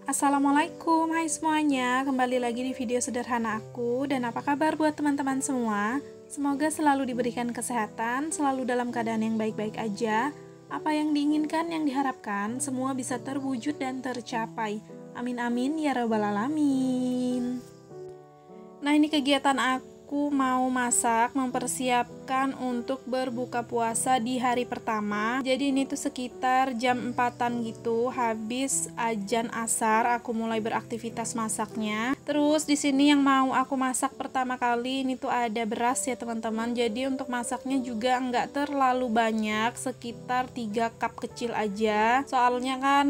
Assalamualaikum, hai semuanya. Kembali lagi di video sederhana aku. Dan apa kabar buat teman-teman semua? Semoga selalu diberikan kesehatan, selalu dalam keadaan yang baik-baik aja. Apa yang diinginkan, yang diharapkan, semua bisa terwujud dan tercapai. Amin amin ya rabbal alamin. Nah, ini kegiatan aku mau masak, mempersiapkan untuk berbuka puasa di hari pertama. Jadi ini tuh sekitar jam 4-an gitu, habis azan asar aku mulai beraktivitas masaknya. Terus di sini yang mau aku masak pertama kali ini tuh ada beras ya teman-teman. Jadi untuk masaknya juga nggak terlalu banyak, sekitar 3 cup kecil aja. Soalnya kan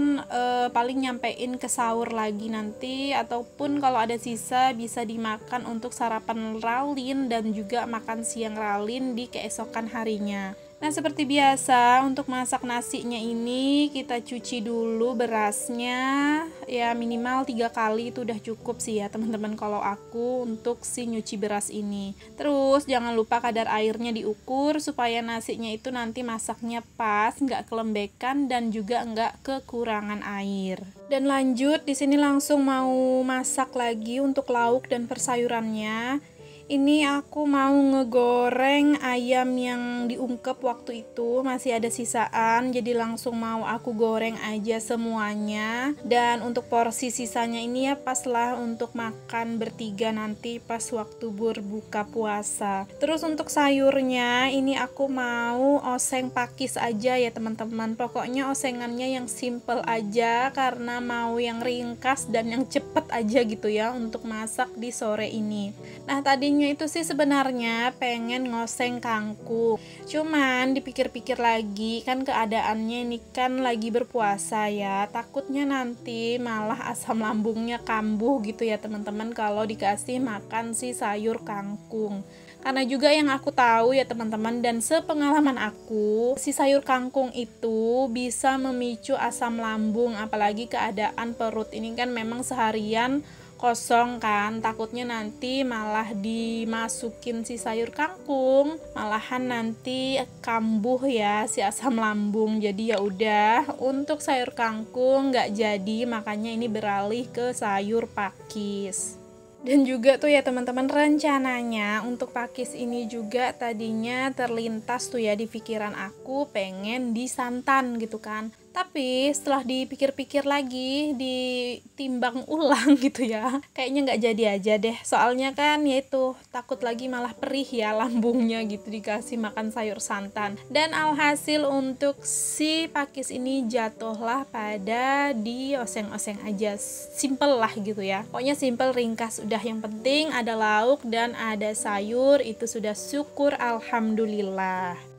paling nyampein ke sahur lagi nanti, ataupun kalau ada sisa bisa dimakan untuk sarapan ralin dan juga makan siang ralin di keesokan harinya. Nah, seperti biasa untuk masak nasinya ini kita cuci dulu berasnya, ya minimal 3 kali itu udah cukup sih ya teman-teman kalau aku untuk si nyuci beras ini. Terus jangan lupa kadar airnya diukur supaya nasinya itu nanti masaknya pas, nggak kelembekan dan juga nggak kekurangan air. Dan lanjut di sini langsung mau masak lagi untuk lauk dan persayurannya. Ini aku mau ngegoreng ayam yang diungkep waktu itu, masih ada sisaan, jadi langsung mau aku goreng aja semuanya. Dan untuk porsi sisanya ini ya pas lah untuk makan bertiga nanti pas waktu berbuka puasa. Terus untuk sayurnya ini aku mau oseng pakis aja ya teman-teman. Pokoknya osengannya yang simple aja karena mau yang ringkas dan yang cepet aja gitu ya untuk masak di sore ini. Nah, tadinya itu sih sebenarnya pengen ngoseng kangkung, cuman dipikir-pikir lagi kan keadaannya ini kan lagi berpuasa ya, takutnya nanti malah asam lambungnya kambuh gitu ya teman-teman kalau dikasih makan si sayur kangkung. Karena juga yang aku tahu ya teman-teman, dan sepengalaman aku, si sayur kangkung itu bisa memicu asam lambung, apalagi keadaan perut ini kan memang seharian kosong kan, takutnya nanti malah dimasukin si sayur kangkung malahan nanti kambuh ya si asam lambung. Jadi ya udah, untuk sayur kangkung nggak jadi, makanya ini beralih ke sayur pakis. Dan juga tuh ya teman-teman, rencananya untuk pakis ini juga tadinya terlintas tuh ya di pikiran aku pengen disantan gitu kan. Tapi setelah dipikir-pikir lagi, ditimbang ulang gitu ya, kayaknya nggak jadi aja deh. Soalnya kan yaitu takut lagi malah perih ya lambungnya gitu dikasih makan sayur santan. Dan alhasil untuk si pakis ini jatuhlah pada di oseng-oseng aja, simple lah gitu ya. Pokoknya simple, ringkas, udah yang penting ada lauk dan ada sayur, itu sudah syukur alhamdulillah.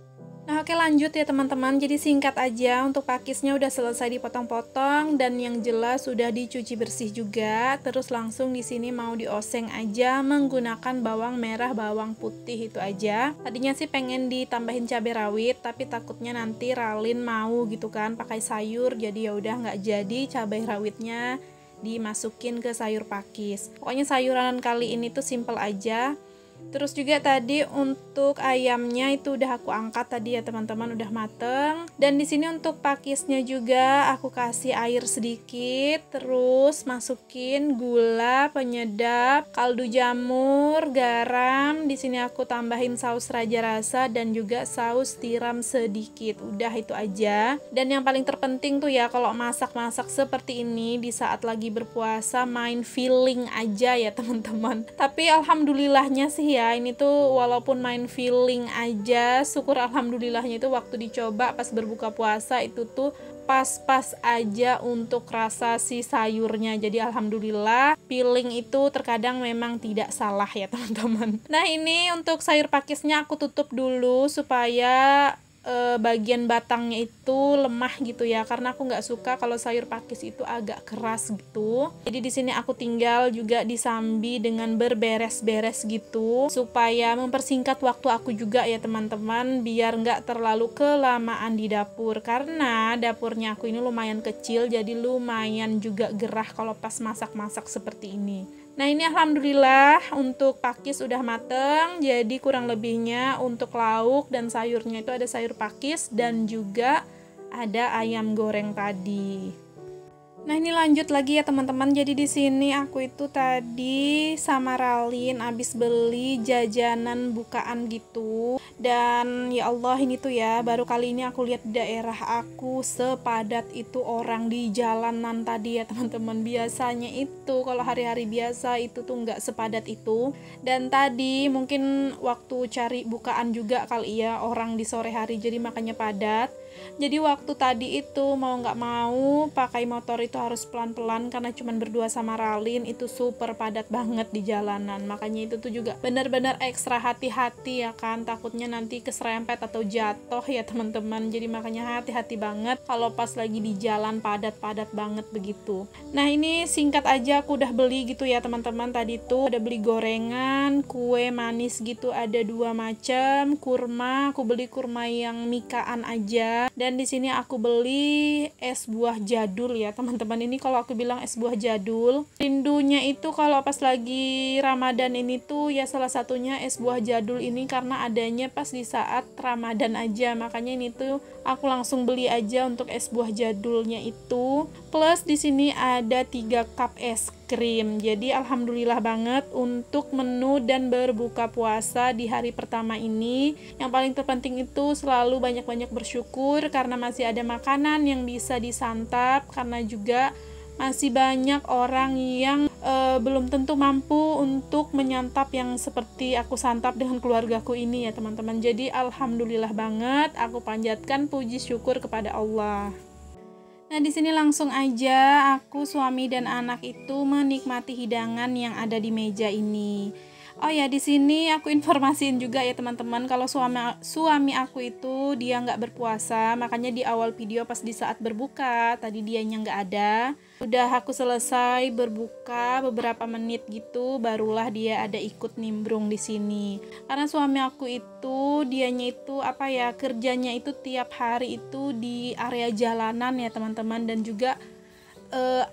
Nah, oke lanjut ya teman-teman. Jadi singkat aja, untuk pakisnya udah selesai dipotong-potong dan yang jelas sudah dicuci bersih juga. Terus langsung di sini mau dioseng aja menggunakan bawang merah, bawang putih itu aja. Tadinya sih pengen ditambahin cabai rawit, tapi takutnya nanti ralin mau gitu kan pakai sayur. Jadi ya udah nggak jadi cabai rawitnya dimasukin ke sayur pakis. Pokoknya sayuran kali ini tuh simple aja. Terus juga tadi untuk ayamnya itu udah aku angkat tadi ya teman-teman, udah mateng. Dan di sini untuk pakisnya juga aku kasih air sedikit, terus masukin gula, penyedap, kaldu jamur, garam. Di sini aku tambahin saus raja rasa dan juga saus tiram sedikit. Udah itu aja. Dan yang paling terpenting tuh ya kalau masak-masak seperti ini di saat lagi berpuasa, main feeling aja ya teman-teman. Tapi alhamdulillahnya sih ya, ini tuh walaupun main feeling aja, syukur alhamdulillahnya itu waktu dicoba pas berbuka puasa itu tuh pas-pas aja untuk rasa si sayurnya. Jadi alhamdulillah, feeling itu terkadang memang tidak salah ya teman-teman. Nah, ini untuk sayur pakisnya aku tutup dulu supaya bagian batangnya itu lemah gitu ya, karena aku nggak suka kalau sayur pakis itu agak keras gitu. Jadi di sini aku tinggal juga disambi dengan berberes-beres gitu supaya mempersingkat waktu aku juga ya teman-teman, biar nggak terlalu kelamaan di dapur, karena dapurnya aku ini lumayan kecil, jadi lumayan juga gerah kalau pas masak-masak seperti ini. Nah, ini alhamdulillah untuk pakis udah mateng. Jadi kurang lebihnya untuk lauk dan sayurnya itu ada sayur pakis dan juga ada ayam goreng tadi. Nah, ini lanjut lagi ya teman-teman. Jadi di sini aku itu tadi sama Ralin abis beli jajanan bukaan gitu. Dan ya Allah, ini tuh ya, baru kali ini aku lihat daerah aku sepadat itu orang di jalanan tadi ya teman-teman. Biasanya itu kalau hari-hari biasa itu tuh nggak sepadat itu. Dan tadi mungkin waktu cari bukaan juga kali ya orang di sore hari, jadi makanya padat. Jadi waktu tadi itu mau nggak mau pakai motor itu harus pelan-pelan karena cuman berdua sama Ralin, itu super padat banget di jalanan. Makanya itu tuh juga benar-benar ekstra hati-hati ya kan, takutnya nanti keserempet atau jatuh ya teman-teman. Jadi makanya hati-hati banget kalau pas lagi di jalan padat-padat banget begitu. Nah, ini singkat aja aku udah beli gitu ya teman-teman. Tadi tuh ada beli gorengan, kue manis gitu ada 2 macam, kurma, aku beli kurma yang mikaan aja. Dan di sini aku beli es buah jadul ya teman-teman. Ini kalau aku bilang es buah jadul, rindunya itu kalau pas lagi Ramadan ini tuh ya salah satunya es buah jadul ini karena adanya pas di saat Ramadan aja. Makanya ini tuh aku langsung beli aja untuk es buah jadulnya itu. Plus di sini ada 3 cup es krim. Jadi alhamdulillah banget untuk menu dan berbuka puasa di hari pertama ini. Yang paling terpenting itu selalu banyak-banyak bersyukur karena masih ada makanan yang bisa disantap, karena juga masih banyak orang yang belum tentu mampu untuk menyantap yang seperti aku santap dengan keluargaku ini ya teman-teman. Jadi alhamdulillah banget, aku panjatkan puji syukur kepada Allah. Nah, di sini langsung aja aku, suami dan anak itu menikmati hidangan yang ada di meja ini. Oh ya, di sini aku informasiin juga ya teman-teman, kalau suami aku itu dia nggak berpuasa, makanya di awal video pas di saat berbuka tadi dianya nggak ada. Udah aku selesai berbuka beberapa menit gitu, barulah dia ada ikut nimbrung di sini. Karena suami aku itu dianya itu apa ya, kerjanya itu tiap hari itu di area jalanan ya teman-teman, dan juga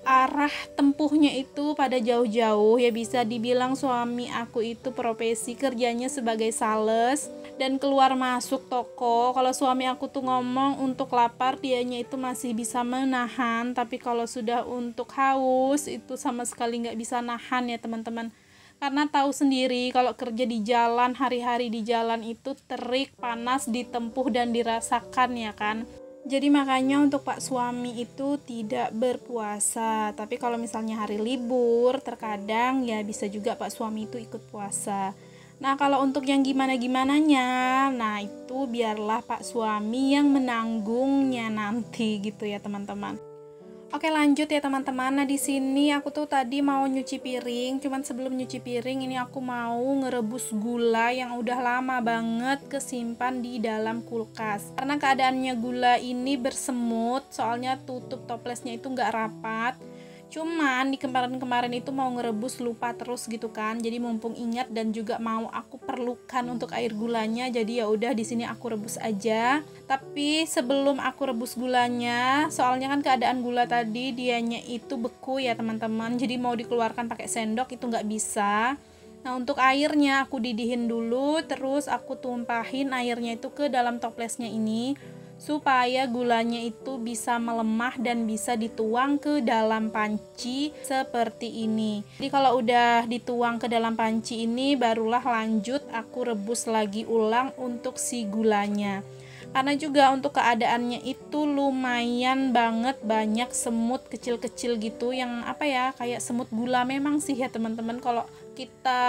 arah tempuhnya itu pada jauh-jauh ya. Bisa dibilang suami aku itu profesi kerjanya sebagai sales dan keluar masuk toko. Kalau suami aku tuh ngomong untuk lapar dianya itu masih bisa menahan, tapi kalau sudah untuk haus itu sama sekali nggak bisa nahan ya teman-teman. Karena tahu sendiri kalau kerja di jalan, hari-hari di jalan itu terik, panas, ditempuh dan dirasakan ya kan. Jadi makanya untuk Pak suami itu tidak berpuasa. Tapi kalau misalnya hari libur, terkadang ya bisa juga Pak suami itu ikut puasa. Nah, kalau untuk yang gimana-gimananya, nah itu biarlah Pak suami yang menanggungnya nanti gitu ya teman-teman. Oke, lanjut ya teman-teman. Nah, di sini aku tuh tadi mau nyuci piring, cuman sebelum nyuci piring ini aku mau ngerebus gula yang udah lama banget kesimpan di dalam kulkas. Karena keadaannya gula ini bersemut, soalnya tutup toplesnya itu nggak rapat. Cuman di kemarin-kemarin itu mau ngerebus lupa terus gitu kan. Jadi mumpung ingat dan juga mau aku perlukan untuk air gulanya, jadi ya udah di sini aku rebus aja. Tapi sebelum aku rebus gulanya, soalnya kan keadaan gula tadi dianya itu beku ya teman-teman. Jadi mau dikeluarkan pakai sendok itu nggak bisa. Nah, untuk airnya aku didihin dulu, terus aku tumpahin airnya itu ke dalam toplesnya ini supaya gulanya itu bisa melemah dan bisa dituang ke dalam panci seperti ini. Jadi kalau udah dituang ke dalam panci ini, barulah lanjut aku rebus lagi ulang untuk si gulanya. Karena juga untuk keadaannya itu lumayan banget banyak semut kecil-kecil gitu yang apa ya, kayak semut gula memang sih ya teman-teman. Kalau kita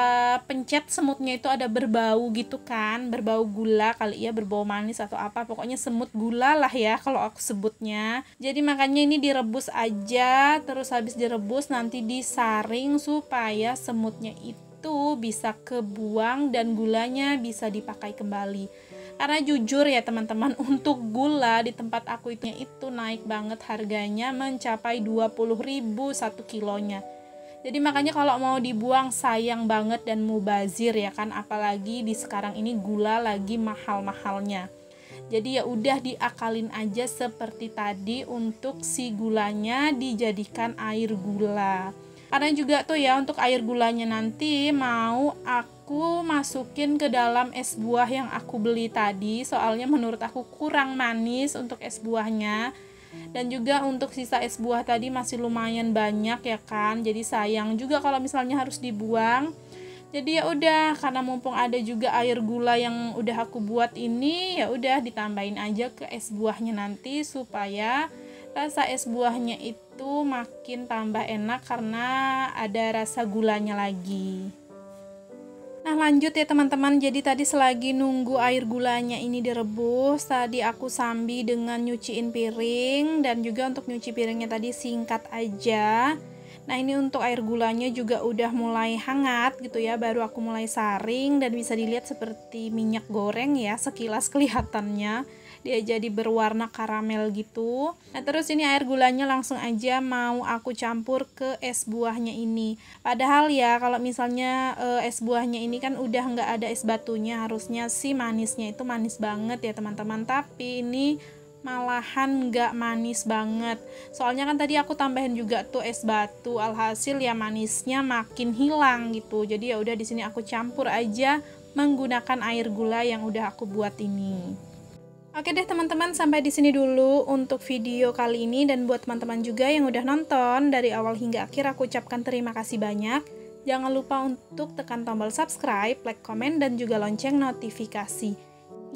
pencet semutnya itu ada berbau gitu kan, berbau gula kali ya, berbau manis atau apa, pokoknya semut gula lah ya kalau aku sebutnya. Jadi makanya ini direbus aja, terus habis direbus nanti disaring supaya semutnya itu bisa kebuang dan gulanya bisa dipakai kembali. Karena jujur ya teman-teman, untuk gula di tempat aku itu naik banget harganya, mencapai 20.000 1 kilonya. Jadi makanya kalau mau dibuang sayang banget dan mubazir ya kan, apalagi di sekarang ini gula lagi mahal-mahalnya. Jadi ya udah diakalin aja seperti tadi, untuk si gulanya dijadikan air gula. Karena juga tuh ya untuk air gulanya nanti mau aku masukin ke dalam es buah yang aku beli tadi, soalnya menurut aku kurang manis untuk es buahnya. Dan juga untuk sisa es buah tadi masih lumayan banyak ya kan, jadi sayang juga kalau misalnya harus dibuang. Jadi ya udah, karena mumpung ada juga air gula yang udah aku buat ini, ya udah ditambahin aja ke es buahnya nanti supaya rasa es buahnya itu makin tambah enak karena ada rasa gulanya lagi. Nah lanjut ya teman-teman, jadi tadi selagi nunggu air gulanya ini direbus, tadi aku sambi dengan nyuciin piring, dan juga untuk nyuci piringnya tadi singkat aja. Nah ini untuk air gulanya juga udah mulai hangat gitu ya, baru aku mulai saring dan bisa dilihat seperti minyak goreng ya, sekilas kelihatannya dia jadi berwarna karamel gitu. Nah terus ini air gulanya langsung aja mau aku campur ke es buahnya ini. Padahal ya kalau misalnya es buahnya ini kan udah nggak ada es batunya, harusnya sih manisnya itu manis banget ya teman-teman, tapi ini malahan nggak manis banget. Soalnya kan tadi aku tambahin juga tuh es batu, alhasil ya manisnya makin hilang gitu. Jadi ya udah di sini aku campur aja menggunakan air gula yang udah aku buat ini. Oke deh teman-teman, sampai di sini dulu untuk video kali ini, dan buat teman-teman juga yang udah nonton dari awal hingga akhir aku ucapkan terima kasih banyak. Jangan lupa untuk tekan tombol subscribe, like, komen, dan juga lonceng notifikasi.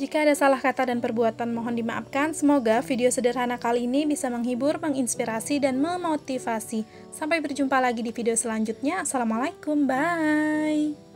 Jika ada salah kata dan perbuatan mohon dimaafkan. Semoga video sederhana kali ini bisa menghibur, menginspirasi, dan memotivasi. Sampai berjumpa lagi di video selanjutnya. Assalamualaikum, bye!